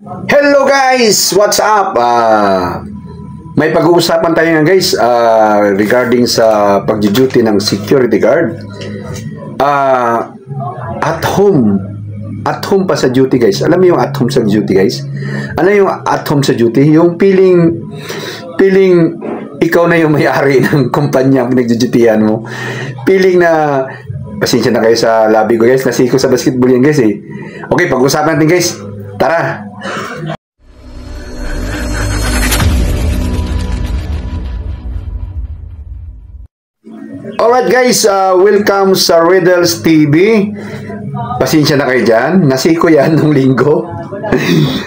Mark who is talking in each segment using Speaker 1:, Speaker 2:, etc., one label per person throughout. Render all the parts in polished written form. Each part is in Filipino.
Speaker 1: Hello guys! What's up? May pag-uusapan tayo nga guys regarding sa pag-duty ng security guard. At home. At home pa sa duty guys. Alam mo yung at home sa duty guys? Ano yung at home sa duty? Yung feeling ikaw na yung may-ari ng kumpanya pinag-dutyhan mo. Feeling na pasensya na kayo sa labi ko guys. Nasiko sa basketball yan guys eh. Okay, pag-usapan natin guys. Tara! Alright guys, welcome sa Riddles TV. Pasensya na kayo dyan. Nasiko yan nung linggo.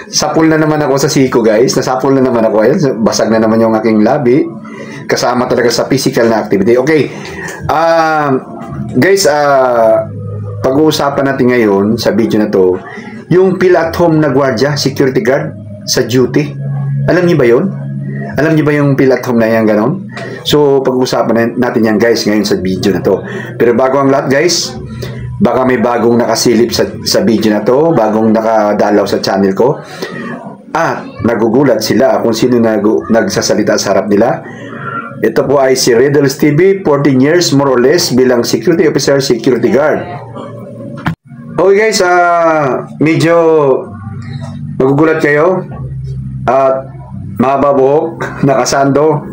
Speaker 1: Sapul na naman ako sa siko guys. Nasapul na naman ako. Ayan, basag na naman yung aking labi. Kasama talaga sa physical na activity. Okay. Guys, pag-uusapan natin ngayon sa video na to, yung feel at home na gwardiya, security guard sa duty. Alam niyo ba yun? Alam niyo ba yung feel at home na yan ganon? So, pag-uusapan natin yan guys ngayon sa video na to. Pero bago ang lahat guys, baka may bagong nakasilip sa video na to, bagong nakadalaw sa channel ko. At nagugulat sila kung sino nagsasalita sa harap nila. Ito po ay si Riddles TV, 14 years more or less bilang security officer, security guard. Okay guys, medyo magugulat kayo at mahaba buhok, nakasando,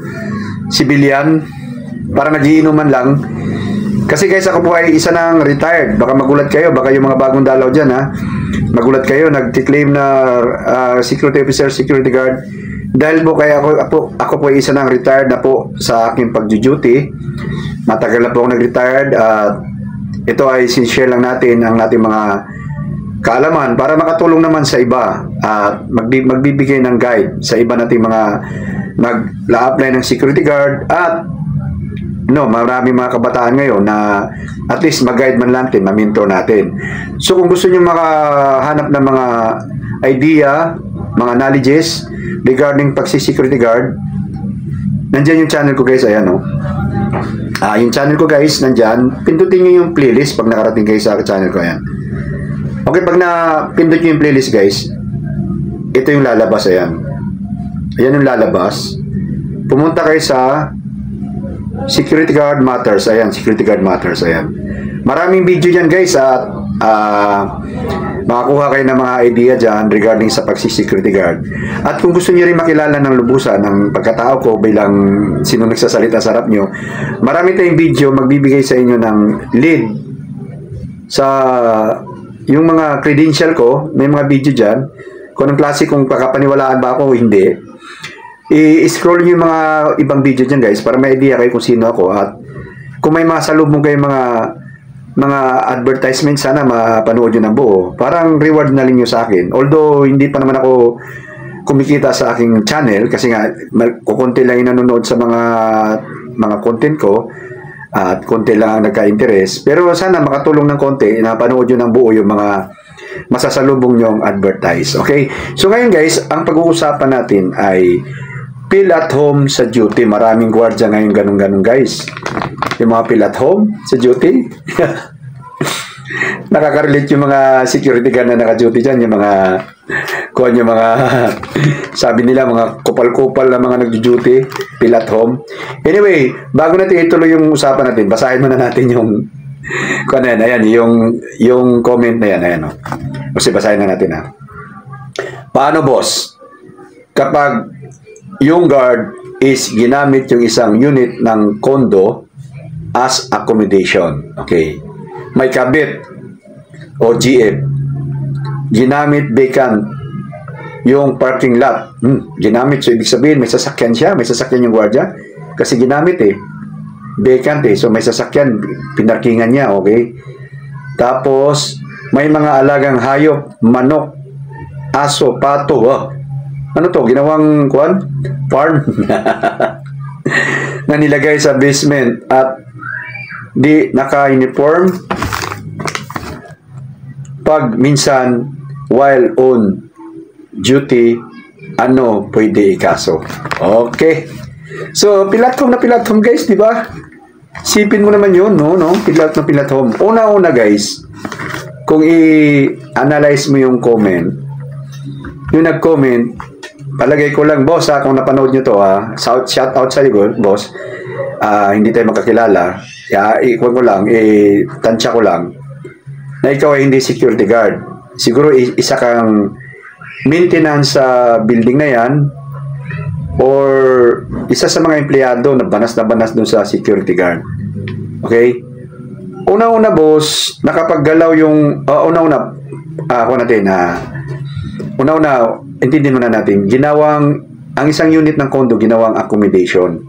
Speaker 1: civilian, para nagiinuman lang. Kasi guys, ako po ay isa ng retired. Baka magulat kayo, baka yung mga bagong dalaw dyan ha. Magulat kayo, nagtiklaim na security officer, security guard. Dahil po kaya ako po ay isa ng retired na po sa aking pag-duty. Matagal na po ako nag-retired at ito ay sinishare lang natin ang ating mga kaalaman para makatulong naman sa iba at magbibigay ng guide sa iba nating mga mag-apply ng security guard at marami mga kabataan ngayon na at least mag-guide man natin, ma-mentor natin. So kung gusto niyo makahanap ng mga idea, mga knowledges regarding pagsi-security guard, nandiyan yung channel ko guys, ayan yung channel ko guys, nandyan. Pindutin nyo yung playlist pag nakarating kayo sa channel ko, ayan. Okay, pag na-pindot nyo yung playlist guys, ito yung lalabas, ayan. Ayan yung lalabas. Pumunta kayo sa Security Guard Matters, ayan, Security Guard Matters, ayan. Maraming video dyan guys at makakuha kayo ng mga idea dyan regarding sa pagsi-security guard. At kung gusto niyo rin makilala ng lubusan ng pagkatao ko bilang sino nagsasalita sa harap nyo, marami tayong video magbibigay sa inyo ng lead sa yung mga credential ko. May mga video dyan kung anong klase, kung pakapaniwalaan ba ako o hindi. I-scroll nyo yung mga ibang video dyan guys para may idea kayo kung sino ako. At kung may mga salubong kayo mga advertisement, sana mapanood nyo ng buo. Parang reward na rin nyo sa akin. Although, hindi pa naman ako kumikita sa aking channel kasi nga, kukunti lang yung nanonood sa mga content ko at konti lang ang nagka-interest. Pero sana makatulong ng konti na panood nyo ng buo yung mga masasalubong nyong advertise. Okay? So ngayon guys, ang pag-uusapan natin ay feel at home sa duty. Maraming gwardiya ngayon ganun-ganun guys. Yung mga feel at home sa duty. Nakaka-relate yung mga security guard na naka-duty dyan. Yung mga sabi nila, mga kupal-kupal na mga nag-duty, feel at home. Anyway, bago natin ituloy yung usapan natin, basahin muna natin yung ayan, yung comment na yan, ayan. Kasi basahin na natin Paano boss? Kapag yung guard is ginamit yung isang unit ng condo as accommodation. Okay. May kabit o GF. Ginamit vacant yung parking lot. Ginamit. So, ibig sabihin, may sasakyan siya. May sasakyan yung guardia. Kasi ginamit vacant So, may sasakyan. Pinarkingan niya. Okay. Tapos, may mga alagang hayop, manok, aso, pato. Ano to? Ginawang farm na nilagay sa basement at di naka-uniform. Pag minsan while on duty, pwede ikaso. Okay. So, platform na platform guys, di ba? Sipin mo naman yun, no? Platform. Una-una guys, kung i-analyze mo yung comment, yung nag-comment, palagay ko lang, boss, kung napanood nyo to, shout out sa iyo, boss. Hindi tayo magkakilala. Ikuha ko lang, tansya ko lang, na ikaw ay hindi security guard. Siguro isa kang maintenance sa building na yan, or isa sa mga empleyado na banas doon sa security guard. Okay? Una-una, boss, nakapaggalaw yung, una-una, intindihin muna natin, ang isang unit ng condo, ginawang accommodation.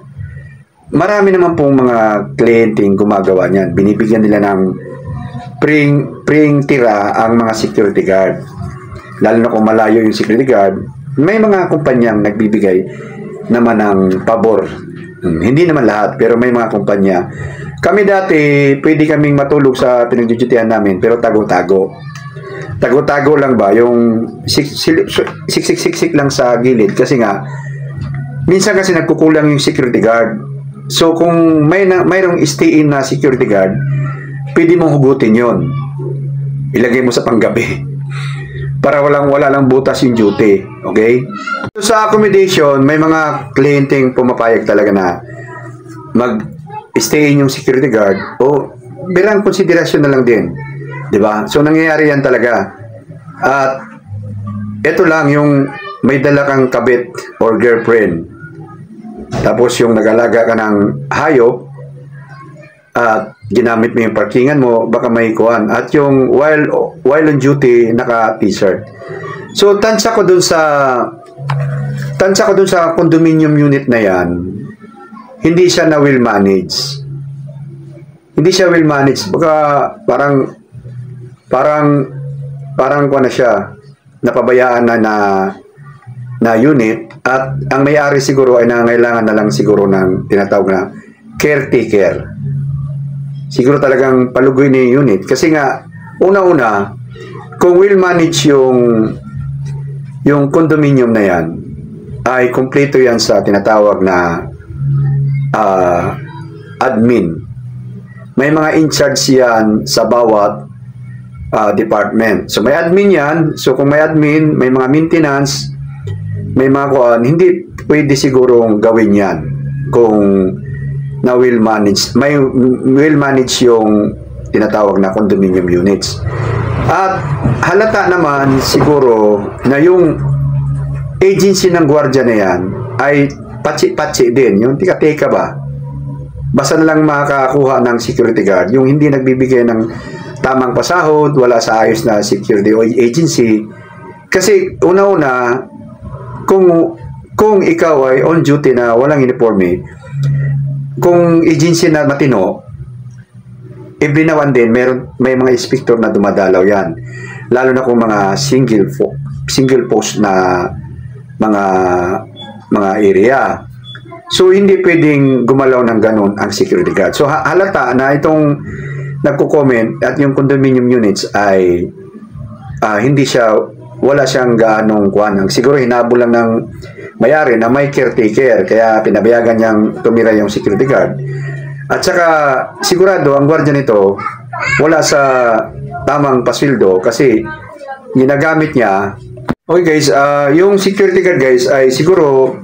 Speaker 1: Marami naman pong mga kliyenteng gumagawa niyan. Binibigyan nila ng pring tira ang mga security guard. Lalo na kung malayo yung security guard, may mga kumpanyang nagbibigay naman ng pabor. Hindi naman lahat, pero may mga kumpanya. Kami dati, pwede kaming matulog sa pinagdudutihan namin, pero tago-tago. Tago-tago lang ba? Yung siksik lang sa gilid. Kasi nga, minsan kasi nagkukulang yung security guard. So, kung mayroong stay-in na security guard, pwede mong hugutin yon. Ilagay mo sa panggabi. Para wala lang butas yung duty. Okay? So, sa accommodation, may mga kliyenteng pumapayag talaga na mag-stay-in yung security guard o bilang konsiderasyon na lang din. Diba? So, nangyayari yan talaga. At ito lang yung may dala kang kabit or girlfriend. Tapos yung nag-alaga ka ng hayop at ginamit mo yung parkingan mo, baka may kuhan. At yung while on duty, naka-t-shirt. So, tansya ko dun sa condominium unit na yan, hindi siya na well managed. Hindi siya well managed. Baka parang kuha na siya, napabayaan na unit, at ang may-ari siguro ay nangangailangan na lang siguro ng tinatawag na caretaker. Siguro talagang palugoy ni unit. Kasi nga, una-una, kung will manage yung condominium na yan, ay kumpleto yan sa tinatawag na admin. May mga in-charge yan sa bawat department. So, may admin yan. So, kung may admin, may mga maintenance, may mga kuan, hindi pwede sigurong gawin yan kung na will manage yung tinatawag na condominium units. At halata naman siguro na yung agency ng gwardiya na yan ay patsi-patsi din, yung tika-tika ba, basta na lang makakakuha ng security guard, yung hindi nagbibigay ng tamang pasahod, wala sa ayos na security o agency. Kasi una-una, kung ikaw ay on duty na walang uniforme, kung agency na matino, every now and then may mga inspector na dumadalaw yan. Lalo na kung mga single post na mga area. So, hindi pwedeng gumalaw ng ganun ang security guard. So, halata na itong nagko-comment at yung condominium units ay wala siyang gaanong kuwanang. Siguro hinabol lang ng may-ari na may caretaker, kaya pinabayagan niyang tumira yung security guard. At saka, sigurado, ang gwardiya nito, wala sa tamang pasildo kasi ginagamit niya. Okay guys, yung security guard guys ay siguro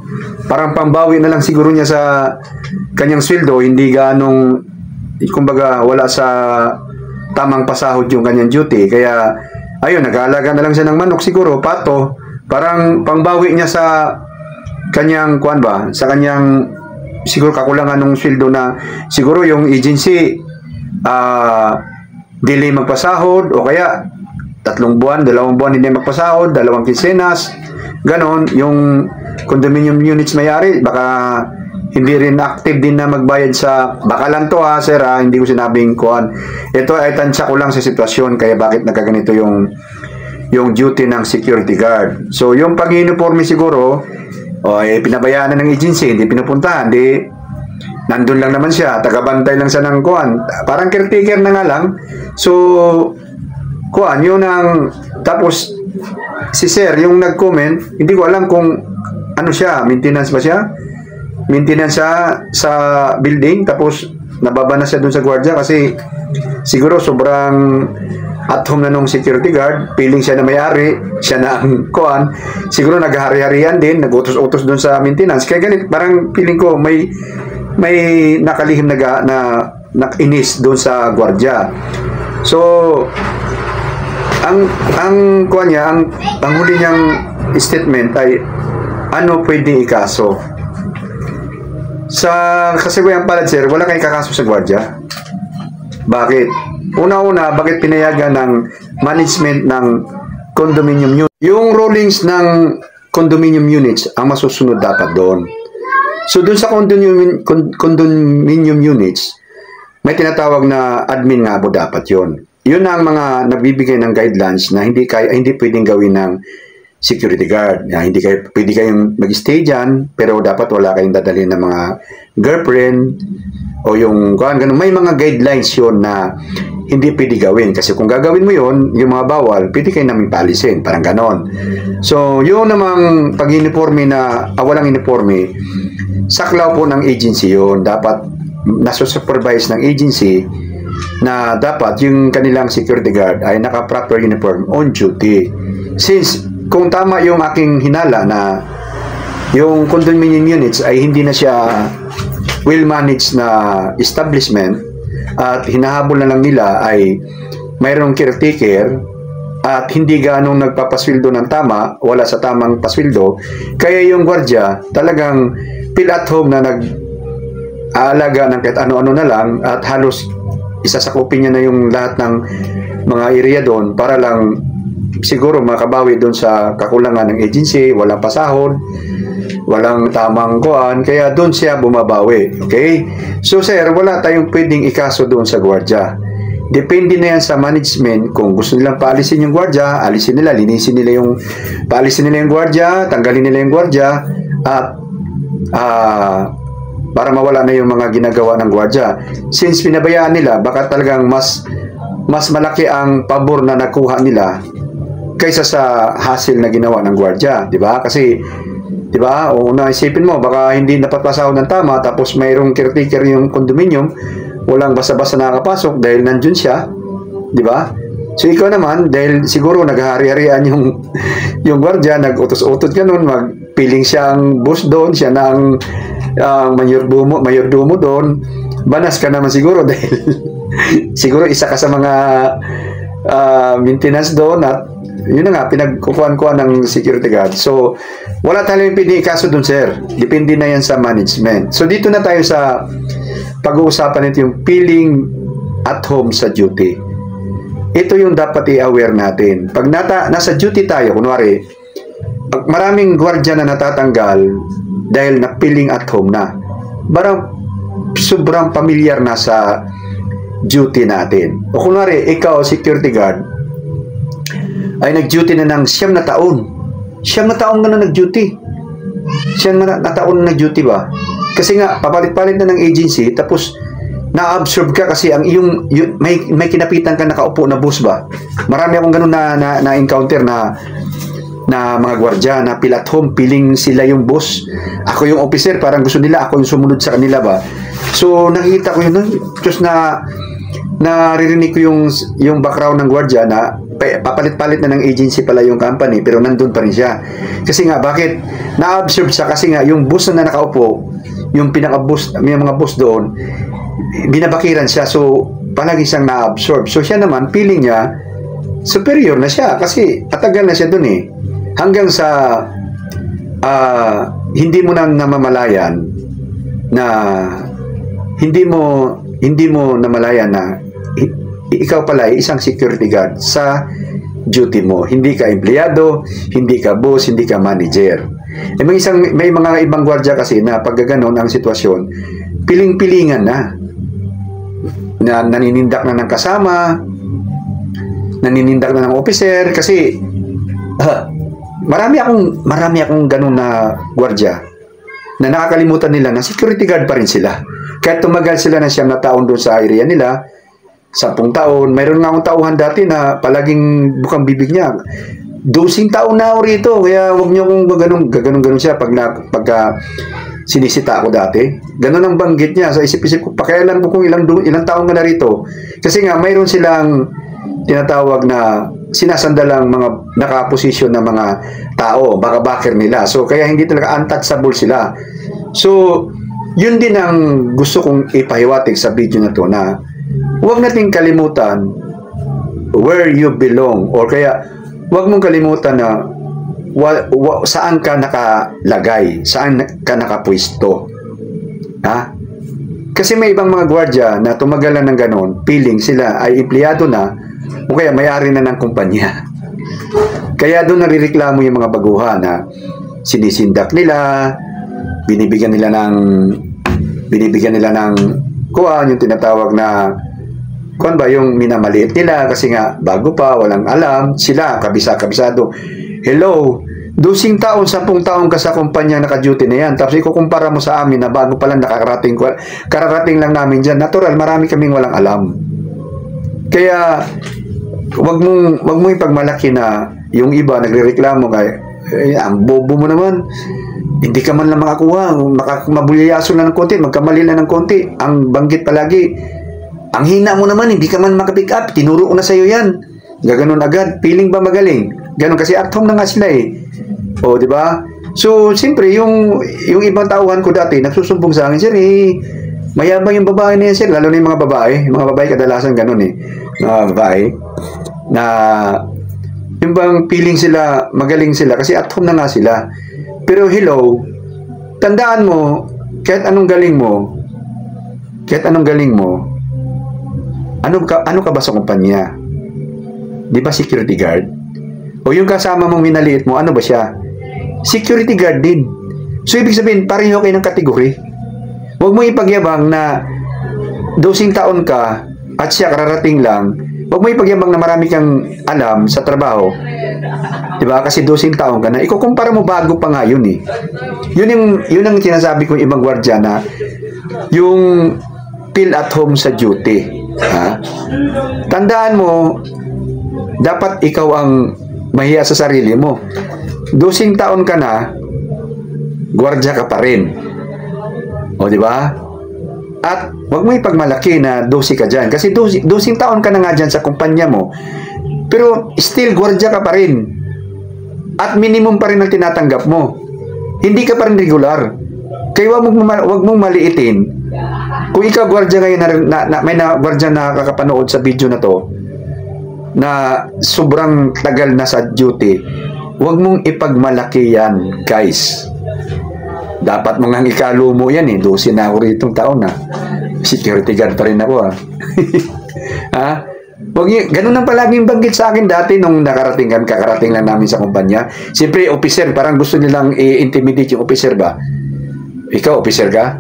Speaker 1: parang pambawi na lang siguro niya sa kanyang sweldo, hindi ganong, kumbaga, wala sa tamang pasahod yung kanyang duty. Kaya, ayun, nag-aalaga na lang siya ng manok siguro, pato, parang pangbawi niya sa kanyang, sa kanyang, siguro kakulangan ng sweldo na, siguro yung agency, delay magpasahod, o kaya, 3 buwan, 2 buwan hindi magpasahod, 2 kinsenas, ganon, yung condominium units may-ari, baka hindi rin active din na magbayad sa, baka lang to sir, hindi ko sinabing kuhan. Ito ay tansya ko lang sa sitwasyon, kaya bakit nagkaganito yung duty ng security guard. So, yung pag-uniforme siguro, pinabayaan na ng agency, hindi pinupuntahan, nandun lang naman siya, tagabantay lang siya ng kuhan. Parang caretaker na nga lang. So, kuhan, yun ang, tapos, si sir, yung nag-comment, hindi ko alam kung ano siya, maintenance ba siya? Maintenance siya sa building, tapos nababa na siya dun sa gwardiya kasi siguro sobrang at home na nung security guard, feeling siya na may-ari, siya na ang kuan, siguro naghahari-harian din, nagutos-utos doon sa maintenance. Kaya ganit, parang feeling ko may nakalihim na inis doon sa gwardiya. So, ang kuan niya, ang huli niyang statement ay ano pwedeng ikaso. Sa kasagayan palad, sir, wala kayong kakaso sa gwardiya. Bakit? Una-una, bakit pinayagan ng management ng condominium unit? Yung rulings ng condominium units ang masusunod dapat doon. So, doon sa condominium units, may tinatawag na admin nga po dapat yon. Yun ang mga nagbibigay ng guidelines na hindi pwedeng gawin ng security guard. Pwede kayong mag-stay dyan, pero dapat wala kayong dadalhin ng mga girlfriend o yung ganun. May mga guidelines yon na hindi pwede gawin. Kasi kung gagawin mo yon, yung mga bawal, pwede kayo namin paalisin. Parang ganon. So, yun namang pag-uniforme na walang uniforme, saklaw po ng agency yun. Dapat nasusupervise ng agency na dapat yung kanilang security guard ay naka-proper uniform on duty. Since kung tama yung aking hinala na yung condominium units ay hindi na siya well-managed na establishment at hinahabol na lang nila ay mayroong caretaker at hindi ganong nagpapasweldo ng tama, wala sa tamang pasweldo, kaya yung gwardiya talagang feel at home na nag-aalaga ng kahit ano-ano na lang at halos isasakupin niya na yung lahat ng mga area doon para lang siguro makabawi doon sa kakulangan ng agency, walang pasahod, walang tamang kuan, kaya doon siya bumabawi. Okay? So sir, wala tayong pwedeng ikaso doon sa gwardiya. Depende na yan sa management. Kung gusto nilang paalisin yung gwardiya, alisin nila, paalisin nila yung gwardiya, tanggalin nila yung gwardiya, at para mawala na yung mga ginagawa ng gwardiya. Since pinabayaan nila, baka talagang mas malaki ang pabor na nakuha nila kaysa sa hassle na ginawa ng gwardiya, di ba? Kasi, di ba, una isipin mo, baka hindi napapasahod ng tama, tapos mayroong caretaker yung condominium, walang basta-basta nakakapasok dahil nandun siya, di ba? So, ikaw naman, dahil siguro naghahari-harian yung gwardiya, nag-utos-utos ka nun, magpiling siyang boss doon, siya na ang mayordomo doon, banas ka naman siguro dahil siguro isa ka sa mga maintenance doon at yun na nga, pinagkukuhan-kuhan ng security guard. So, wala tayong pwede ikaso doon, sir. Depende na yan sa management. So, dito na tayo sa pag-uusapan nito yung feeling at home sa duty. Ito yung dapat i-aware natin. Pag nasa duty tayo, kunwari, maraming gwardiya na natatanggal dahil na feeling at home na. Parang sobrang familiar na sa duty natin. O kunwari, ikaw, security guard, ay nag-duty na ng 9 na taon. 9 na taon ka na nag-duty. 9 na taon na nag-duty ba? Kasi nga, papalit-palit na ng agency, tapos na-absorb ka kasi ang may kinapitan ka nakaupo na boss ba? Marami akong ganun na-encounter na mga gwardiya na feel at home, feeling sila yung boss. Ako yung officer, parang gusto nila ako yung sumunod sa kanila ba? So, nakikita ko yun, just naririnig ko yung background ng gwardiya na papalit-palit na ng agency pala yung company pero nandun pa rin siya. Kasi nga, bakit? Na-absorb siya kasi nga yung boss na nakaupo, yung pinaka-boss, may mga boss doon, binabakiran siya. So, palagi siyang na-absorb. So, siya naman, feeling niya, superior na siya kasi atagal na siya doon eh. Hanggang sa hindi mo nang namamalayan na hindi mo namalayan na ikaw pala ay isang security guard sa duty mo. Hindi ka empleyado, hindi ka boss, hindi ka manager. May mga ibang gwardiya kasi na pag ganoon ang sitwasyon, piling-pilingan na naninindak na ng kasama, naninindak na ng officer kasi marami akong ganun na gwardiya na nakakalimutan nila na security guard pa rin sila. Kahit tumagal sila ng 9 na taon doon sa area nila, 10 taon, mayroon nga akong tauhan dati na palaging bukang bibig niya. 12 taon na ako rito, kaya huwag niyo kung gaganong siya pagka sinisita ako dati. Ganon ang banggit niya. Sa isip-isip ko, pakialam ko kung ilang taon ka na rito. Kasi nga, mayroon silang tinatawag na sinasandalang mga nakaposisyon na mga tao, baka backer nila. So, kaya hindi talaga untouchable sila. So, yun din ang gusto kong ipahiwatig sa video na to, na huwag nating kalimutan where you belong, or kaya huwag mong kalimutan na saan ka nakalagay, saan ka nakapwesto. Ha? Kasi may ibang mga gwardiya na tumagalan ng ganon, feeling sila ay empleyado na o kaya may-ari na ng kumpanya. Kaya doon narireklamo yung mga baguhan na sinisindak nila, binibigyan nila ng kuwan, yung tinatawag na kuwan ba, yung minamaliit nila kasi nga bago pa, walang alam, sila kabisado. Hello, 12 taon, 10 taon ka sa kumpanya naka-duty na yan, tapos ikukumpara mo sa amin na bago pa lang kararating lang namin dyan. Natural, marami kaming walang alam. Kaya wag mong ipagmalaki na yung iba nagrereklamo kay ang bobo mo naman, hindi ka man lang makakuha, mabulyaso na ng konti, magkamali na ng konti, ang banggit palagi, ang hina mo naman, hindi ka man makapick up, tinuro ko na sa'yo yan, gaganon agad, feeling ba magaling? Ganon kasi at home na nga sila eh. O, di ba? So, siyempre, yung ibang tauhan ko dati, nagsusumbong sa akin, sir, mayabang yung babae na yan, sir, lalo na yung mga babae kadalasan ganon eh, mga babae, na yung bang feeling sila, magaling sila, kasi at home na nga sila. Pero hello, tandaan mo, kahit anong galing mo, ano ka ba sa kumpanya? Di ba security guard? O yung kasama mong minaliit mo, ano ba siya? Security guard din. So, ibig sabihin, pareho kayo ng kategory. Huwag mo ipagyabang na 12 taon ka at siya kararating lang. Huwag mo ipagyabang na marami kang alam sa trabaho. Diba? Kasi 12 taon ka na. Ikukumpara mo bago pa nga yun eh. Yun ang sinasabi kong ibang gwardiya na yung feel at home sa duty. Ha? Tandaan mo, dapat ikaw ang mahiya sa sarili mo. 12 taon ka na, gwardiya ka pa rin. O, di ba? At wag mo ipagmalaki na 12 ka dyan. Kasi 12 taon ka na nga dyan sa kumpanya mo. Pero still, gwardiya ka pa rin. At minimum pa rin ang tinatanggap mo. Hindi ka pa rin regular. Kaya wag mong maliitin. Kung ikaw gwardiya ngayon may gwardiya na kakapanood sa video na to, na sobrang tagal na sa duty, huwag mong ipagmalaki yan, guys. Dapat mga ikalo mo yan eh. 12 na ako rito taon na. Security guard pa rin ako ha. Ha? Ganun ang palaging banggit sa akin dati nung kakarating lang namin sa kumpanya. Siyempre, officer, parang gusto nilang i-intimidate yung officer ba? Ikaw, officer ka?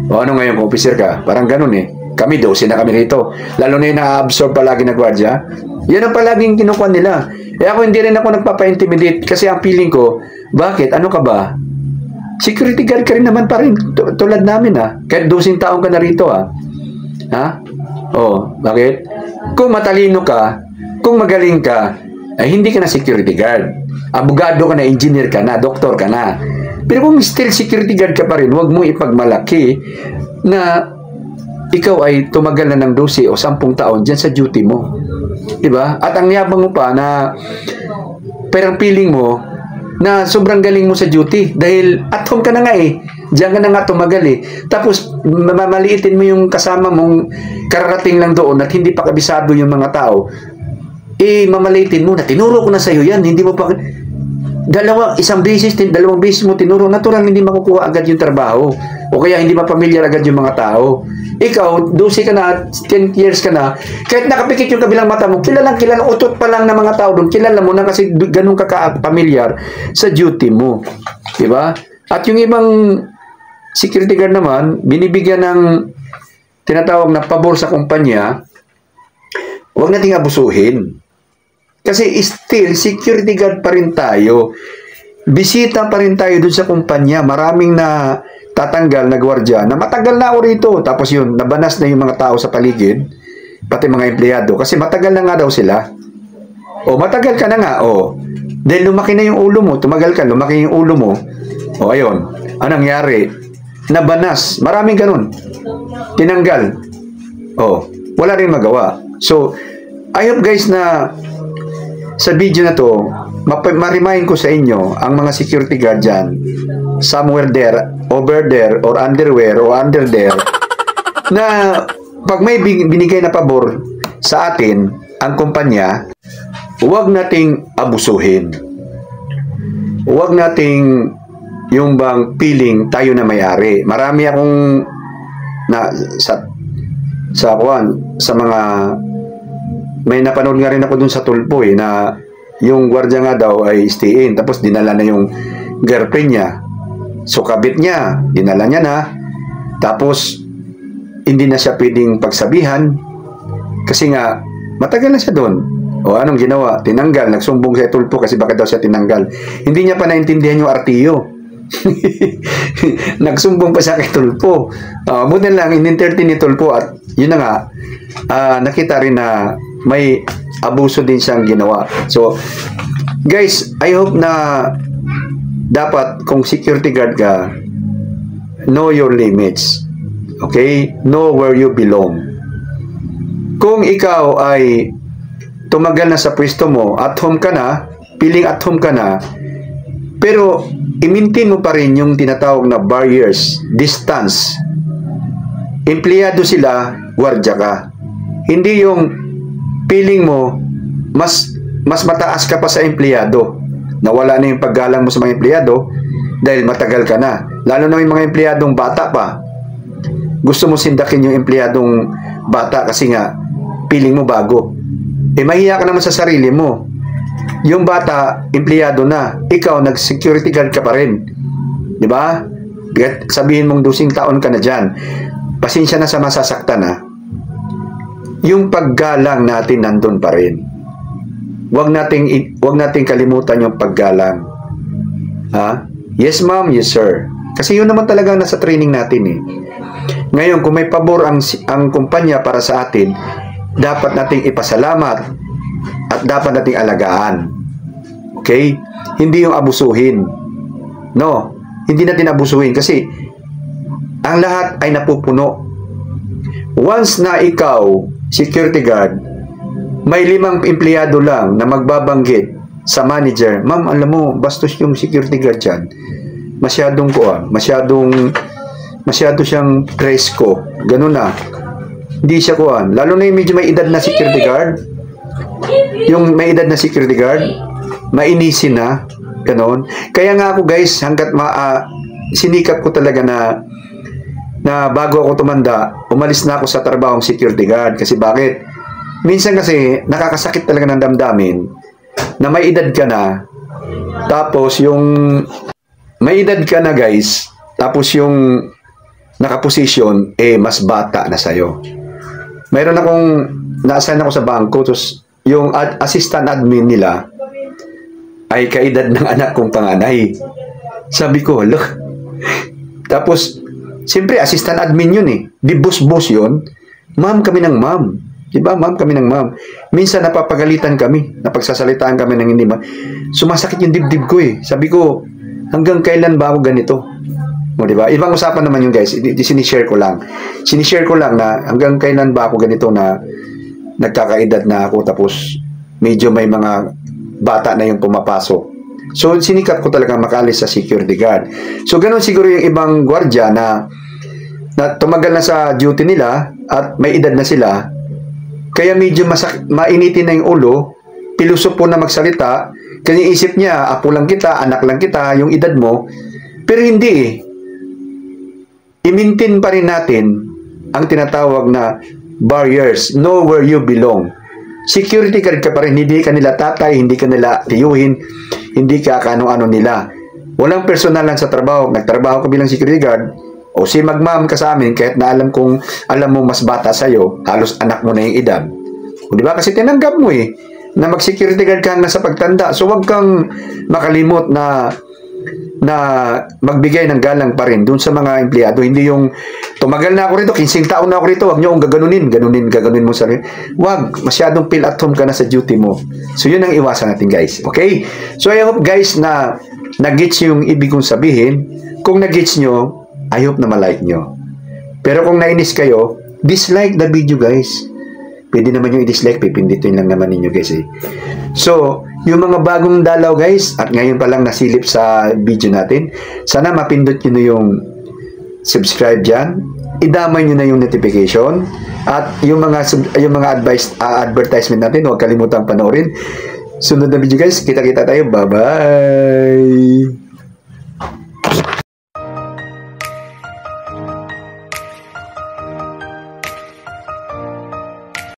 Speaker 1: O ano ngayon kung officer ka? Parang ganun eh. Kami 12 na kami rito. Lalo na yung na-absorb palagi na gwardiya. Yan ang palaging kinukuha nila. Eh ako hindi rin ako nagpapa-intimidate kasi ang feeling ko, bakit? Ano ka ba? Security guard ka rin naman pa rin. Tulad namin ha. Kahit 12 taong ka na rito ha. Ha? Oh, bakit? Kung matalino ka, kung magaling ka, ay hindi ka na security guard. Abogado ka na, engineer ka na, doktor ka na. Pero kung still security guard ka pa rin, huwag mo ipagmalaki na ikaw ay tumagal na ng 12 o 10 taon dyan sa duty mo. Diba? At ang yabang mo pa na perang feeling mo na sobrang galing mo sa duty dahil at home ka na nga eh. Diyan ka na nga tumagal eh. Tapos mamaliitin mo yung kasama mong kararating lang doon at hindi pa kabisado yung mga tao. Eh, mamaliitin mo na tinuro ko na sa'yo yan. Hindi mo pa... dalawang beses mo tinuro, natural hindi makukuha agad yung trabaho o kaya hindi mapamilyar agad yung mga tao. Ikaw, 12 ka na, 10 years ka na, kahit nakapikit yung kabilang mata mo, kilalang utot pa lang ng mga tao doon, kilala mo na kasi ganun ka ka-familiar sa duty mo. Diba? At yung ibang security guard naman, binibigyan ng tinatawag na pabor sa kumpanya, huwag nating abusuhin. Kasi still, security guard pa rin tayo. Bisita pa rin tayo dun sa kumpanya. Maraming na tatanggal na gwardiya na matagal na ako rito. Tapos yun, nabanas na yung mga tao sa paligid, pati mga empleyado. Kasi matagal na nga daw sila. O, matagal ka na nga. O, dahil lumaki na yung ulo mo. Tumagal ka, lumaki yung ulo mo. O, ayun. Anong nangyari? Nabanas. Maraming ganun. Tinanggal. O, wala rin magawa. So, I hope guys na sa video na to, ma-remind ko sa inyo ang mga security guard dyan, somewhere there, over there, or underwear, or under there, na pag may binigay na pabor sa atin, ang kumpanya, huwag nating abusuhin. Huwag nating yung bang feeling tayo na may-ari. Marami akong na sa mga may napanood nga rin ako dun sa tulpo na yung gwardiya nga daw ay stay in, tapos dinala na yung girlfriend niya, so kabit niya, dinala niya na, tapos hindi na siya pwedeng pagsabihan kasi nga matagal na siya doon. O anong ginawa? Tinanggal, nagsumbong sa tulpo kasi bakit daw siya tinanggal. Hindi niya pa naintindihan yung RTO. Nagsumbong pa siya kay tulpo. Buti lang in-entertain ni tulpo at yun na nga, nakita rin na may abuso din siyang ginawa. So, guys, I hope na dapat kung security guard ka, know your limits. Okay? Know where you belong. Kung ikaw ay tumagal na sa pwesto mo, at home ka na, feeling at home ka na, pero i-maintain mo pa rin yung tinatawag na barriers, distance. Empleyado sila, gwardiya ka. Hindi yung feeling mo, mas mataas ka pa sa empleyado. Nawala na yung paggalang mo sa mga empleyado dahil matagal ka na. Lalo na yung mga empleyadong bata pa. Gusto mo sindakin yung empleyadong bata kasi nga, feeling mo bago. Mahiya ka naman sa sarili mo. Yung bata, empleyado na. Ikaw, nag-security guard ka pa rin. Di ba? Sabihin mong 12 taon ka na dyan. Pasensya na sa masasaktan ha. Yung paggalang natin nandun pa rin. Huwag nating kalimutan yung paggalang. Ha? Yes ma'am, yes sir. Kasi yun naman talaga nasa training natin eh. Ngayon, kung may pabor ang kumpanya para sa atin, dapat nating ipasalamat at dapat nating alagaan. Okay? Hindi yung abusuhin. No, hindi natin abusuhin kasi ang lahat ay napupuno. Once na ikaw, security guard, may 5 empleyado lang na magbabanggit sa manager, ma'am, alam mo, bastos yung security guard dyan. Masyado siyang presko. Ganun na. Hindi siya kuhan. Lalo na yung medyo may edad na security guard. Yung may edad na security guard, mainisin na. Ganun. Kaya nga ako guys, hanggat sinikap ko talaga na bago ako tumanda, umalis na ako sa trabahong security guard. Kasi bakit? Minsan kasi, nakakasakit talaga ng damdamin na may edad ka na, tapos yung may edad ka na guys, tapos yung nakaposisyon, mas bata na sa'yo. Mayroon akong, na-assign ako sa bangko, tapos yung assistant admin nila ay kaedad ng anak kong panganay. Sabi ko, look. Tapos, siyempre, assistant admin yun eh. Di boss yun. Ma'am kami ng ma'am. Diba, ma'am kami ng ma'am. Minsan napapagalitan kami, napagsasalitaan kami ng hindi sumasakit yung dibdib ko eh. Sabi ko, hanggang kailan ba ako ganito? O, diba? Ibang usapan naman yung guys. Sinishare ko lang. Sinishare ko lang na hanggang kailan ba ako ganito na nagkakaedad na ako tapos medyo may mga bata na yung pumapasok. So, sinikap ko talaga makalis sa security guard. So, ganun siguro yung ibang gwardiya na tumagal na sa duty nila at may edad na sila. Kaya medyo mainitin na yung ulo, piluso po na magsalita, kasi isip niya, apo lang kita, anak lang kita, yung edad mo. Pero hindi eh. I-maintain pa rin natin ang tinatawag na barriers, know where you belong. Security guard ka pa rin, hindi ka nila tatay, hindi ka nila tiyuhin, hindi ka kano-ano nila. Walang personalan sa trabaho. Nagtrabaho ka bilang security guard, o si magmam ka sa amin, kahit na alam mo mas bata sa'yo, halos anak mo na yung edad. O, diba? Kasi tinanggap mo eh, na mag-security guard ka hanggang sa pagtanda. So, wag kang makalimot na magbigay ng galang pa rin dun sa mga empleyado. Hindi yung, tumagal na ako rito, 15 taon na ako rito, wag nyo akong gaganunin mo sa rin. Wag, masyadong feel at home ka na sa duty mo. So, yun ang iwasan natin guys. Okay? So, I hope guys na nag-gets yung ibig kong sabihin. Kung nag-gets nyo, I hope na malike nyo. Pero kung nainis kayo, dislike the video guys. Pwede naman yung i-dislike, pipindutin lang naman ninyo guys eh. So, yung mga bagong dalaw guys, at ngayon pa lang nasilip sa video natin, sana mapindot nyo na yung subscribe dyan, idamay nyo na yung notification, at yung mga advertisement natin, huwag kalimutang panoorin. Sunod na video guys, kita-kita tayo, bye-bye!